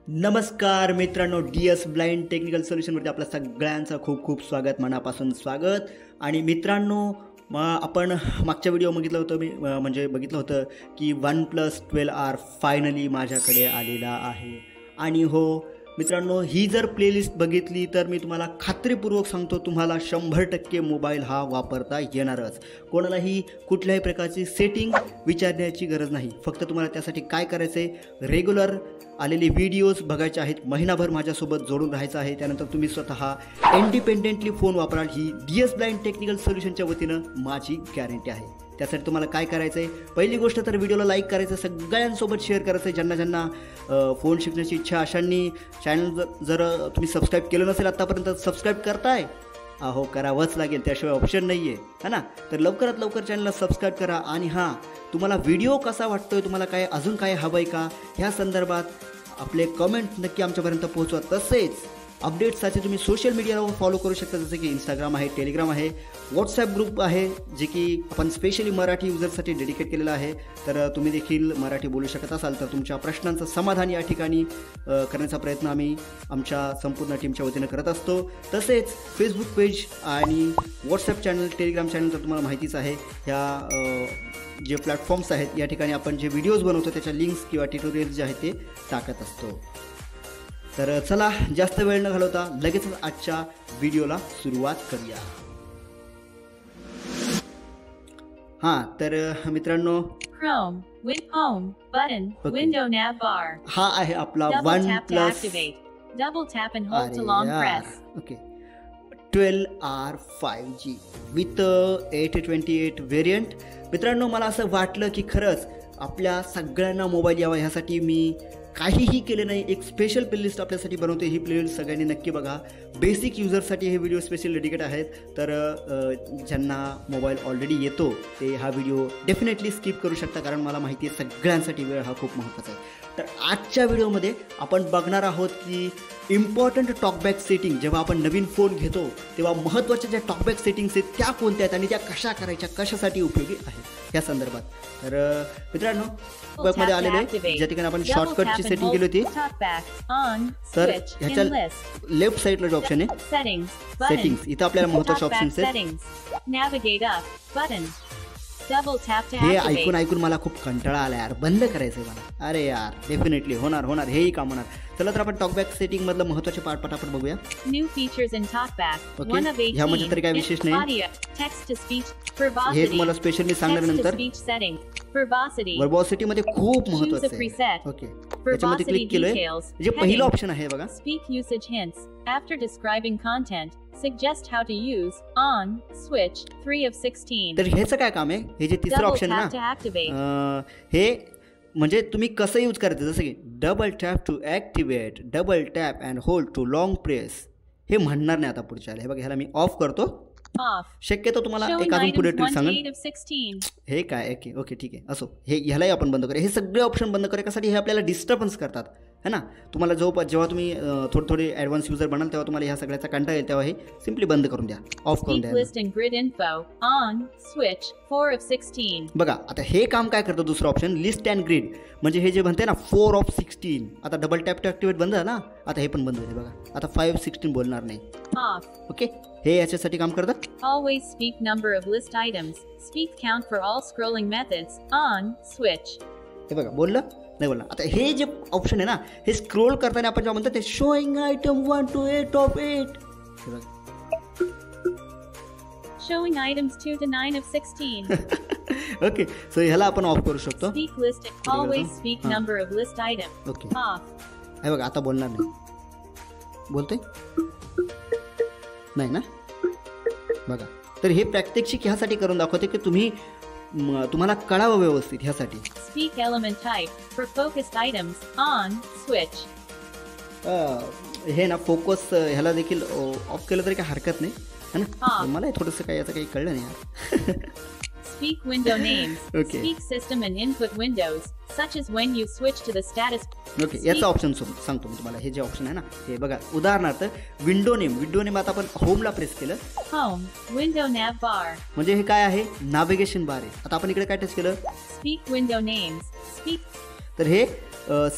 नमस्कार मित्रांनो, DS blind technical सोल्युशनमध्ये आपलं सगळ्यांचं खूप खूप स्वागत, मनापासून स्वागत. आणि मित्रांनो, आपण मागच्या व्हिडिओ बघितलं होतं की OnePlus 12R फायनली माझ्याकडे आलेला आहे. आणि हो मित्रांनो, ही जर प्लेलिस्ट बघितली तर मी तुम्हाला खात्रीपूर्वक सांगतो, तुम्हाला 100% मोबाईल हा वापरता येणारच. कोणालाही कुठल्याही प्रकारची सेटिंग विचारण्याची गरज नाही. फक्त तुम्हाला त्यासाठी काय करायचं आहे, रेग्युलर आलेले व्हिडिओज बघायचे आहेत, महिनाभर माझ्यासोबत जोडून राहायचं आहे. त्यानंतर तुम्ही स्वतः इंडिपेंडेंटली फोन वापराल, ही DS ब्लाइंड टेक्निकल सोल्युशनच्या वतीनं माझी गॅरंटी आहे. त्यासाठी तुम्हाला काय करायचं आहे, पहिली गोष्ट तर व्हिडिओला लाईक करायचं, सगळ्यांसोबत शेअर करायचं आहे. ज्यांना फोन शिकण्याची इच्छा अशांनी चॅनल जर तुम्ही सबस्क्राईब केलं नसेल आत्तापर्यंत, सबस्क्राईब करताय, अहो करावंच लागेल, त्याशिवाय ऑप्शन नाही आहे, है ना. तर लवकरात लवकर चॅनलला सबस्क्राईब करा. आणि हां, तुम्हाला व्हिडिओ कसा वाटतोय, तुम्हाला काय अजून काय हवं आहे का, ह्या संदर्भात आपले कमेंट नक्की आमच्यापर्यंत पोहोचवा. तसेच अपडेट्ससाठी तुम्ही सोशल मीडियावर फॉलो करू शकता, जसं की इंस्टाग्राम आहे, टेलिग्राम आहे, व्हॉट्सॲप ग्रुप आहे, जे की आपण स्पेशली मराठी युजर्ससाठी डेडिकेट केलेलं आहे. तर तुम्ही देखील मराठी बोलू शकत असाल तर तुमच्या प्रश्नांचं समाधान या ठिकाणी करण्याचा प्रयत्न आम्ही आमच्या संपूर्ण टीमच्या वतीनं करत असतो. तसेच फेसबुक पेज आणि व्हॉट्सॲप चॅनल, टेलिग्राम चॅनल तर तुम्हाला माहितीच आहे. ह्या जे प्लॅटफॉर्म्स आहेत, या ठिकाणी आपण जे व्हिडिओज बनवतो त्याच्या लिंक्स किंवा ट्युटोरियल्स जे आहेत ते टाकत असतो. तर चला, जास्त वेळ न घालवता लगेचच आजच्या व्हिडिओला सुरुवात करूया. हां, तर मित्रांनो, Chrome with home button, window nav bar. हा आहे आपला OnePlus. Double tap and hold to long press. Okay, 12R 5G with 828 variant. मित्रांनो, मला असं वाटलं की खरंच आपल्या सगळ्यांना मोबाईल यावा, ह्यासाठी मी काहीही केले नाही. एक स्पेशल प्लेलिस्ट आपल्यासाठी बनवते. ही प्लेलिस्ट सगळ्यांनी नक्की बघा. बेसिक युजर्ससाठी हे व्हिडिओ स्पेशल डेडिकेट आहेत. तर ज्यांना मोबाईल ऑलरेडी येतो ते हा व्हिडिओ डेफिनेटली स्किप करू शकता, कारण मला माहिती आहे सगळ्यांसाठी वेळ हा खूप महत्त्वाचा आहे. तर आजच्या व्हिडिओमध्ये आपण बघणार आहोत की इम्पॉर्टंट टॉकबॅक सेटिंग, जेव्हा आपण नवीन फोन घेतो तेव्हा महत्त्वाच्या ज्या टॉकबॅक सेटिंग्स आहेत त्या कोणत्या आहेत आणि त्या कशा करायच्या, कशासाठी उपयोगी आहेत या संदर्भात. तर मित्रांनो, मध्ये आलेले आहे ज्या ठिकाणी आपण शॉर्टकटची सेटिंग केली होती. तर ह्याच्या लेफ्ट साईडला जो ऑप्शन आहे सेटिंग्स, इथं आपल्याला महत्त्वाचे ऑप्शन्स आहेत. हे ऐकून मला खूप कंटाळा आला यार, बंद करायचं आहे मला. अरे यार, डेफिनेटली होणार, हेही काम होणार. चला तर आपण टॉकबॅक सेटिंग मधलं महत्त्वाचे पार्ट पटापट बघूया. New features in TalkBack. Okay, ह्यामध्ये तरी काय विशेष नाही. हे तुम्हाला स्पेशली सांगणार नंतर. व्हर्बॉसिटी मध्ये खूप महत्त्वाचं आहे. ओके, त्याच्यामध्ये क्लिक केलंय, जे पहिलं ऑप्शन आहे बघा, speak usage hints after describing content, suggest how to use on switch 3 of 16. तर ह्याचं काय काम आहे, हे जे तिसरं ऑप्शन आहे ना, हे म्हणजे तुम्ही कसं यूज करायचं, जसं की double tap to activate, double tap and hold to long press. हे म्हणणार नाही आता पुढच्या. हे बघा, ह्याला मी ऑफ करतो. शक्यतो तुम्हाला एक अजून पुढे ट्रिक सांगेल. हे काय, ओके ठीक आहे, असो. हे ह्यालाही आपण बंद करूया. हे सगळे ऑप्शन बंद करूया. कशासाठी, हे आपल्याला डिस्टर्बन्स करतात, है ना. तुम्हाला जेव्हा तुम्ही थोडे ॲडव्हान्स युजर बनाल तेव्हा तुम्हाला ह्या सगळ्याचा कंटाळा येईल, तेव्हा हे सिम्पली बंद करून द्या, ऑफ करून द्या. बघा, आता हे काम काय करतं दुसरं ऑप्शन, लिस्ट अँड ग्रिड. म्हणजे हे जे म्हणते ना 4 of 16, आता डबल टॅप टू ॲक्टिवेट बंद झालं ना, आता हे पण बंद झाले बघा. आता 5 16 बोलणार नाही. ओके, हे याच्यासाठी काम करतं. Always speak number of list items. Speak count for all scrolling methods on switch. हे बघा, बोललं नाही बोलला. आता हे जे ऑप्शन आहे ना, हे स्क्रोल करताना आपण जेव्हा म्हणतो ते showing item 1 to 8 of 8. Showing items 2 to 9 of 16. Okay, so ह्याला आपण ऑफ करू शकतो. Speak list. Always speak number of list item. Okay, Off. हे बघा, आता बोलणार नाही. बोलतोय नाही ना, बघा. तर हे प्रात्यक्षिक ह्यासाठी करून दाखवते की तुम्हाला कळावं व्यवस्थित, ह्यासाठी. Speak element type for focused items on switch. हे ना फोकस, ह्याला देखील ऑफ केलं तरी काही हरकत नाही, है ना. मला थोडंसं काही याचं काही कळलं नाही यार. Speak window names. Okay. Speak system and input windows, such as when you switch to the status. Okay, याचा ऑप्शन सांगतो मी तुम्हाला. हे जे ऑप्शन आहे ना, हे बघा, उदाहरणार्थ विंडो नेम आता आपण होमला प्रेस केलं, Home, window nav bar. म्हणजे हे काय आहे, नॅव्हिगेशन बार आहे. आता आपण इकडे काय टच केलं, Speak window names. Speak. तर हे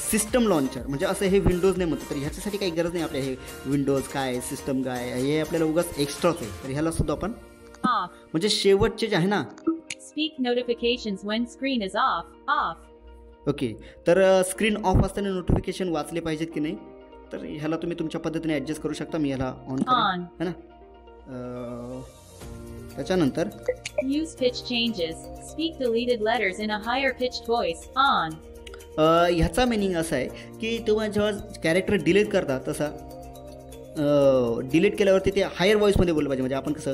सिस्टम लॉन्चर म्हणजे असं हे विंडोज नाही म्हणतो, तर ह्याच्यासाठी काही गरज नाही आपल्या हे विंडोज काय सिस्टम काय हे आपल्याला उगाच एक्स्ट्राच आहे, तर ह्याला सुद्धा आपण म्हणजे शेवटचे जे आहे ना Speak notifications when screen is off. Okay, तर स्क्रीन ऑफ असताना नोटिफिकेशन वाचले पाहिजेत की नाही, तर ह्याला तुम्ही तुमच्या पद्धतीने ॲडजस्ट करू शकता. मी ह्याला ऑन करेन है ना. त्याच्यानंतर Use pitch changes. Speak deleted letters in a higher pitched voice. On. ह्याचा मिनिंग असा आहे की तेव्हा जेव्हा कॅरेक्टर डिलीट करता तसा डिलीट केल्यावरती ते हायर व्हॉईसमध्ये बोललं पाहिजे. म्हणजे आपण कसं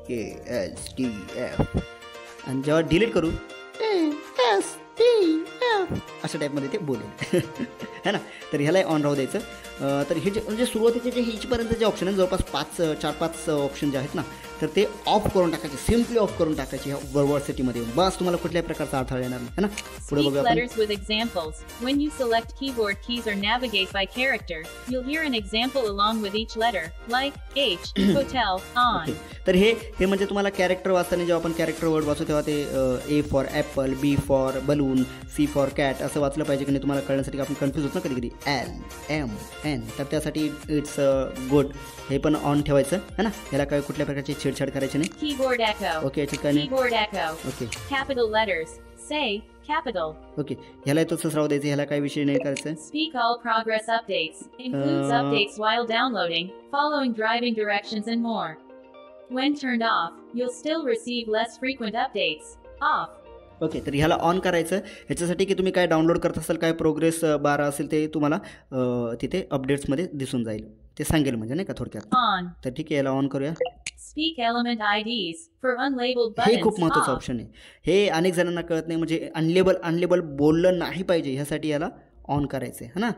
KSTF आणि जेव्हा डिलीट करू KSTF अशा टाईपमध्ये ते बोलेल है ना. तर ह्यालाही ऑन राहू द्यायचं. तर हे जे म्हणजे सुरुवातीचे जे इथपर्यंत जे ऑप्शन आहेत जवळपास 4-5 ऑप्शन जे आहेत ना, तर ते ऑफ करून टाकायचे, सिम्पली ऑफ करून टाकायचे ह्या वर्ड सिटीमध्ये. बस तुम्हाला कुठल्याही प्रकारचा अडथळा येणार नाही है ना. पुढे बघूया आपण. Letters with examples. When you select keyboard keys or navigate by character, you'll hear an example along with each letter, like H, hotel, on. तर हे म्हणजे तुम्हाला कॅरेक्टर वाचताना जेव्हा आपण कॅरेक्टर वर्ड वाचू तेव्हा ते A for Apple, B for balloon, C for cat असं वाचलं पाहिजे की नाही तुम्हाला कळण्यासाठी. आपण कन्फ्यूज होतो ना कधी कधी LMN, तर त्यासाठी इट्स गुड हे पण ऑन ठेवायचं है ना. ह्याला काय कुठल्या प्रकारची छेडछाड करायची नाही. Keyboard echo. ओके ठिकाणी Keyboard echo. Okay Capital letters. Say capital. Okay ह्याला तसंच राहू द्यायचं, ह्याला काही विषय नाही करायचं. Speak all progress updates. Includes updates while downloading, following driving directions and more. When turned off, you'll still receive less frequent updates. Off. Okay, तर ह्याला ऑन करायचं. ह्याच्यासाठी की तुम्ही काय डाउनलोड करत असाल, काय प्रोग्रेस बार असेल ते तुम्हाला तिथे अपडेट्समध्ये दिसून जाईल, ते सांगेल म्हणजे नाही का थोडक्यात. On. तर ठीक आहे, याला ऑन करूया. Speak element IDs for unlabeled buttons. हे खूप महत्त्वाचं ऑप्शन आहे. हे अनेक जणांना कळत नाही, म्हणजे अनलेबल बोललं नाही पाहिजे ह्यासाठी याला ऑन करायचं आहे ना,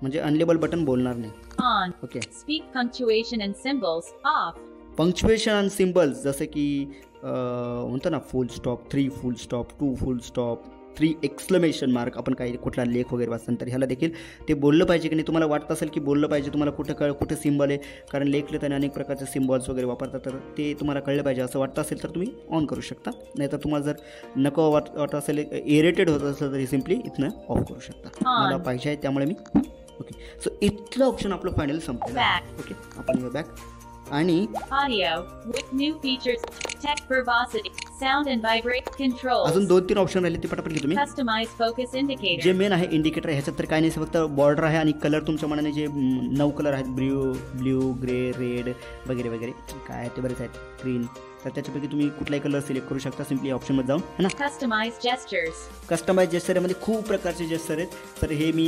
म्हणजे अनलेबल बटन बोलणार नाही. On. Okay. Speak punctuation and symbols. Off. Punctuation आणि सिम्बल्स जसं की म्हणतो ना फुल स्टॉप, 3 फुल स्टॉप, 2 फुल स्टॉप, 3 एक्सक्लेमेशन मार्क, आपण काही कुठला लेख वगैरे वाचताना तर ह्याला देखील ते बोललं पाहिजे की नाही. तुम्हाला वाटत असेल की बोललं पाहिजे, तुम्हाला कुठं सिम्बल आहे, कारण लेख लिहिताना अनेक प्रकारचे सिम्बॉल्स वगैरे वापरतात, तर ते तुम्हाला कळलं पाहिजे असं वाटतं असेल तर तुम्ही ऑन करू शकता. नाहीतर तुम्हाला जर नको वाटत असेल, इरिटेड होत असेल तरी सिम्पली इथनं ऑफ करू शकता. मला पाहिजे आहे त्यामुळे मी ओके. सो इथलं ऑप्शन आपलं फायनल संपलं. ओके, आपण बॅक आणि Audio with new features, tech verbosity, sound and vibrate controls. अजून 2-3 ऑप्शन राहिले ते पटापट घे तुम्ही. Customize focus indicator. जे मेन आहे इंडिकेटर, ह्याच्यात तर काय नाही, फक्त बॉर्डर आहे आणि कलर तुमच्या मनाने जे 9 कलर आहेत, ब्ल्यू, ग्रे, रेड वगैरे वगैरे काय आहे ते बरेच आहेत, ग्रीन, तर त्याच्यापैकी तुम्ही कुठलाही कलर सिलेक्ट करू शकता सिम्पली ऑप्शनमध्ये जाऊन है ना. Customize gestures. कस्टमाइज जेस्चरमध्ये खूप प्रकारचे जेस्चर आहेत, तर हे मी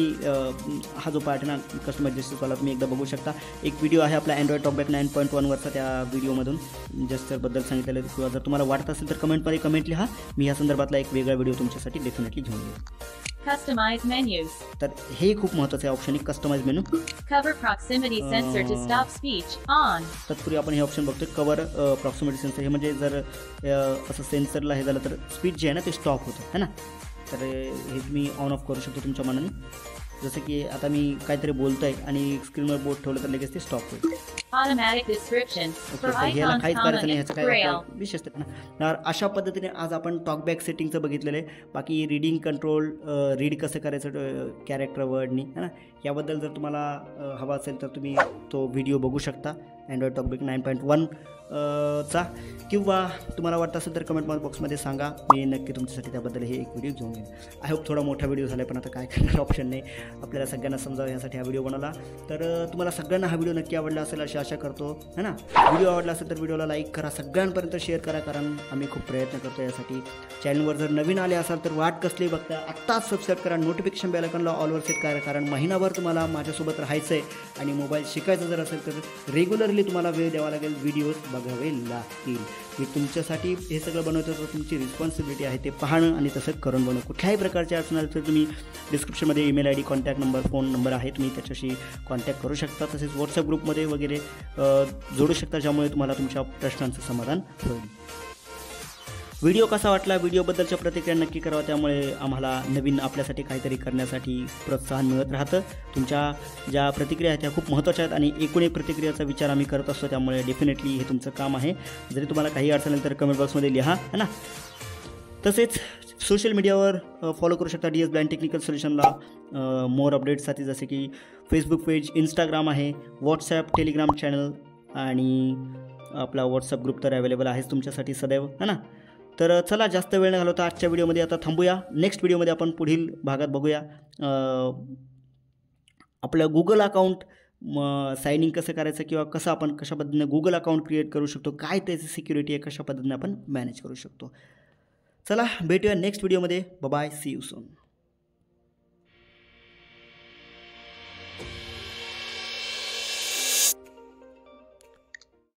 हा जो पार्ट आहे ना कस्टमाइज जेस्चरवाला तुम्ही एकदा बघू शकता. एक व्हिडिओ आहे आपला अँड्रॉइड टॉकबॅक 9.1वरचा, त्या व्हिडिओमधून जेस्चरबद्दल सांगितलेलं आहे. किंवा जर तुम्हाला वाटत असेल तर कमेंटमध्ये कमेंट लिहा, मी या संदर्भातला एक वेगळा व्हिडिओ तुमच्यासाठी डेफिनेटली घेऊन येईल. Customize menus. तर हे खूप महत्त्वाचं आहे ऑप्शन आहे, customise menu. Cover proximity sensor to stop speech. On. तत्पूर्वी आपण हे ऑप्शन बघतोय, कवर प्रॉक्सिमिटी सेन्सर. हे म्हणजे जर असं सेन्सरला हे झालं तर स्पीच जे आहे ना ते स्टॉप होतं है ना. तर हे तुम्ही ऑन ऑफ करू शकतो तुमच्या मनाने. जसं की आता मी काहीतरी बोलतोय आणि स्क्रीनवर बोट ठेवलं तर लगेच ते स्टॉप होईल. Automatic descriptions for ह्याला icons, काहीच करायचं comment, नाही, ह्याचं काय braille. विशेष ना. अशा पद्धतीने आज आपण टॉकबॅक सेटिंगचं बघितलेलं आहे. बाकी रीडिंग कंट्रोल, रीड कसं करायचं कॅरेक्टर वर्डनी है ना, याबद्दल जर तुम्हाला हवा असेल तर तुम्ही तो व्हिडिओ बघू शकता अँड्रॉइड टॉकबॅक 9.1 चा, किंवा तुम्हाला वाटतं असेल तर कमेंट बॉक्समध्ये सांगा, मी नक्की तुमच्यासाठी त्याबद्दल हे एक व्हिडिओ घेऊन येईन. आय होप थोडा मोठा व्हिडिओ झाला, पण आता काय करणार, ऑप्शन नाही, आपल्याला सगळ्यांना समजावं यासाठी हा व्हिडिओ बनवला. तर तुम्हाला सगळ्यांना हा व्हिडिओ नक्की आवडला असेल अशी आशा करतो है ना. व्हिडिओ आवडला असेल तर व्हिडिओला लाईक करा, सगळ्यांपर्यंत शेअर करा, कारण आम्ही खूप प्रयत्न करतो यासाठी. चॅनलवर जर नवीन आले असाल तर वाट कसली बघता, आत्ताच सबस्क्राईब करा, नोटिफिकेशन बेल आयकॉनला ऑलवर सेट करा, कारण महिनाभर तुम्हाला माझ्यासोबत राहायचं आहे आणि मोबाईल शिकायचं जर असेल तर रेग्युलरली तुम्हाला वेळ द्यावा लागेल, व्हिडिओज बघावे लागतील. मी तुमच्यासाठी हे सगळं बनवतो, तर तुमची रिस्पॉन्सिबिलिटी आहे ते पाहणं आणि तसं करून बनवणं. कुठल्याही प्रकारच्या अडचण तर तुम्ही डिस्क्रिप्शनमध्ये email ID, contact number, phone number आहे, तुम्ही त्याच्याशी कॉन्टॅक्ट करू शकता. तसेच व्हॉट्सअप ग्रुपमध्ये वगैरे जोडू शकता, ज्यामुळे तुम्हाला तुमच्या प्रश्नांचं समाधान होईल. व्हिडिओ कसा वाटला, व्हिडिओबद्दलच्या प्रतिक्रिया नक्की करावा, त्यामुळे आम्हाला नवीन आपल्यासाठी काहीतरी करण्यासाठी प्रोत्साहन मिळत राहतं. तुमच्या ज्या प्रतिक्रिया आहेत त्या खूप महत्त्वाच्या आहेत आणि एकूण एक प्रतिक्रियाचा विचार आम्ही करत असतो, त्यामुळे डेफिनेटली हे तुमचं काम आहे. जरी तुम्हाला काही अडचण आली तर कमेंट बॉक्समध्ये लिहा है ना. तसेच सोशल मीडियावर फॉलो करू शकता DS ब्लाइंड टेक्निकल सोल्युशनला मोर अपडेट्ससाठी, जसे की फेसबुक पेज, इंस्टाग्राम आहे, व्हॉट्सॲप, टेलिग्राम चॅनल आणि आपला व्हॉट्सअप ग्रुप तर अवेलेबल आहेच तुमच्यासाठी सदैव, है ना. तर चला जास्त वेळ न घालवता आजच्या व्हिडिओमध्ये आता थांबूया. नेक्स्ट व्हिडिओमध्ये आपण पुढील भागात बघूया आपलं गुगल अकाउंट साइन इन कसं करायचं किंवा कसं आपण कशा पद्धतीने गुगल अकाउंट क्रिएट करू शकतो, काय त्याची सिक्युरिटी आहे, कशा पद्धतीने आपण मॅनेज करू शकतो. चला भेटूया नेक्स्ट व्हिडिओमध्ये. Bye, see you soon.